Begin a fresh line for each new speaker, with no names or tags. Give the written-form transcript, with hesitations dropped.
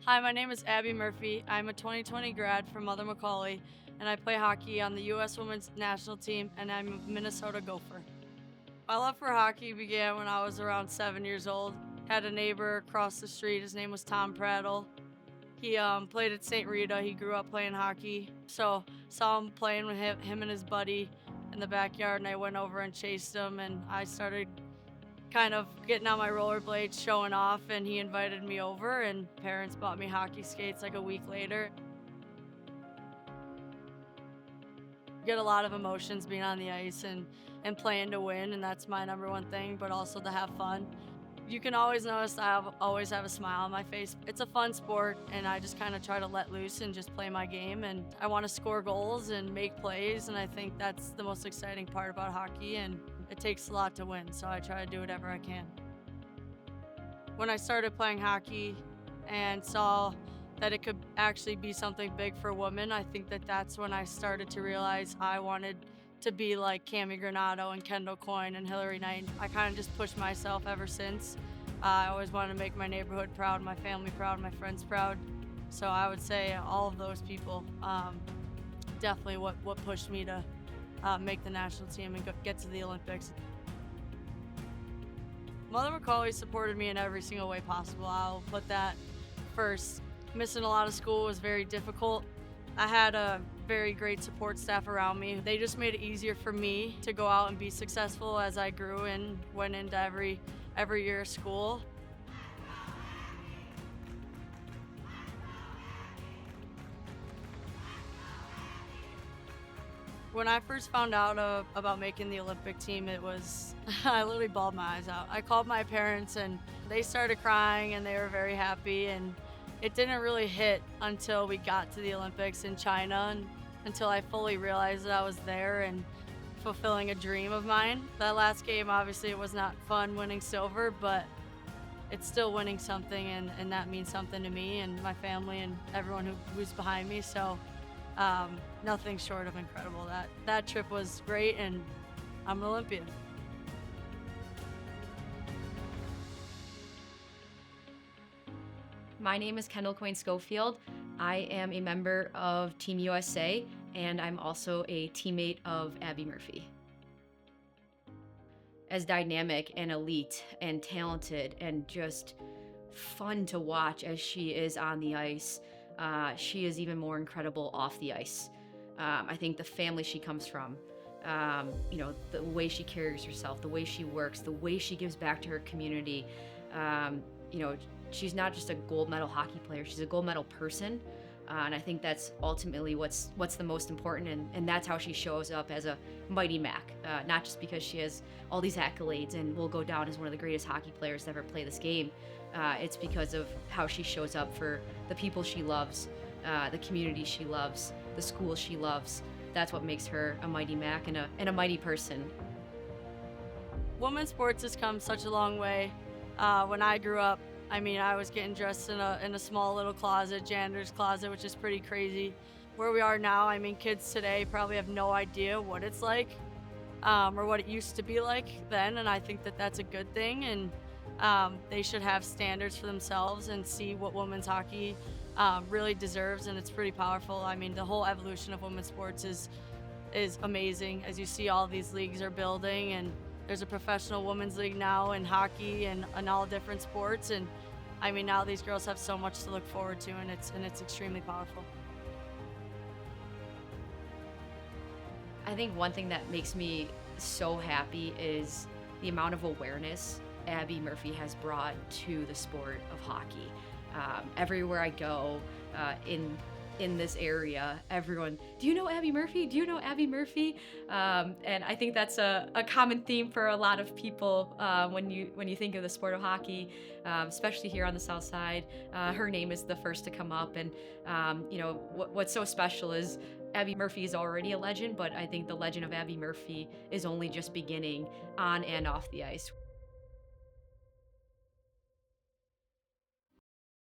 Hi, my name is Abbey Murphy. I'm a 2020 grad from Mother McAuley, and I play hockey on the U.S. Women's National Team, and I'm a Minnesota Gopher. My love for hockey began when I was around 7 years old. Had a neighbor across the street. His name was Tom Prattle. He played at St. Rita. He grew up playing hockey, so saw him playing with him and his buddy in the backyard, and I went over and chased him, and I started kind of getting on my rollerblades, showing off, and he invited me over, and parents bought me hockey skates like a week later. Get a lot of emotions being on the ice and playing to win, and that's my number one thing, but also to have fun. You can always notice always have a smile on my face. It's a fun sport, and I just kind of try to let loose and just play my game, and I want to score goals and make plays, and I think that's the most exciting part about hockey, and it takes a lot to win, so I try to do whatever I can. When I started playing hockey and saw that it could actually be something big for women, I think that's when I started to realize I wanted to be like Cammie Granato and Kendall Coyne and Hillary Knight. I kind of just pushed myself ever since. I always wanted to make my neighborhood proud, my family proud, my friends proud. So I would say all of those people definitely what pushed me to make the national team and get to the Olympics. Mother McAuley supported me in every single way possible. I'll put that first. Missing a lot of school was very difficult. I had a very great support staff around me. They just made it easier for me to go out and be successful as I grew and went into every year of school. When I first found out about making the Olympic team, I literally bawled my eyes out. I called my parents and they started crying and they were very happy, and it didn't really hit until we got to the Olympics in China and until I fully realized that I was there and fulfilling a dream of mine. That last game, obviously it was not fun winning silver, but it's still winning something, and that means something to me and my family and everyone who's behind me. So nothing short of incredible. That trip was great, and I'm an Olympian.
My name is Kendall Coyne Schofield. I am a member of Team USA, and I'm also a teammate of Abbey Murphy. As dynamic and elite and talented and just fun to watch as she is on the ice, she is even more incredible off the ice. I think the family she comes from, the way she carries herself, the way she works, the way she gives back to her community, she's not just a gold medal hockey player, she's a gold medal person. And I think that's ultimately what's the most important, and that's how she shows up as a mighty Mac. Not just because she has all these accolades and will go down as one of the greatest hockey players to ever play this game. It's because of how she shows up for the people she loves, the community she loves, the school she loves. That's what makes her a mighty Mac and a mighty person.
Women's sports has come such a long way. When I grew up, I was getting dressed in a small little closet, janitor's closet, which is pretty crazy. Where we are now, kids today probably have no idea what it's like or what it used to be like then, and I think that's a good thing, and they should have standards for themselves and see what women's hockey really deserves, and it's pretty powerful. The whole evolution of women's sports is amazing. As you see, all these leagues are building, and there's a professional women's league now in hockey and all different sports, and now these girls have so much to look forward to, and it's extremely powerful.
I think one thing that makes me so happy is the amount of awareness Abbey Murphy has brought to the sport of hockey. Everywhere I go in this area, everyone, do you know Abbey Murphy? Do you know Abbey Murphy? And I think that's a common theme for a lot of people when you think of the sport of hockey, especially here on the South Side. Her name is the first to come up, and what's so special is Abbey Murphy is already a legend, but I think the legend of Abbey Murphy is only just beginning on and off the ice.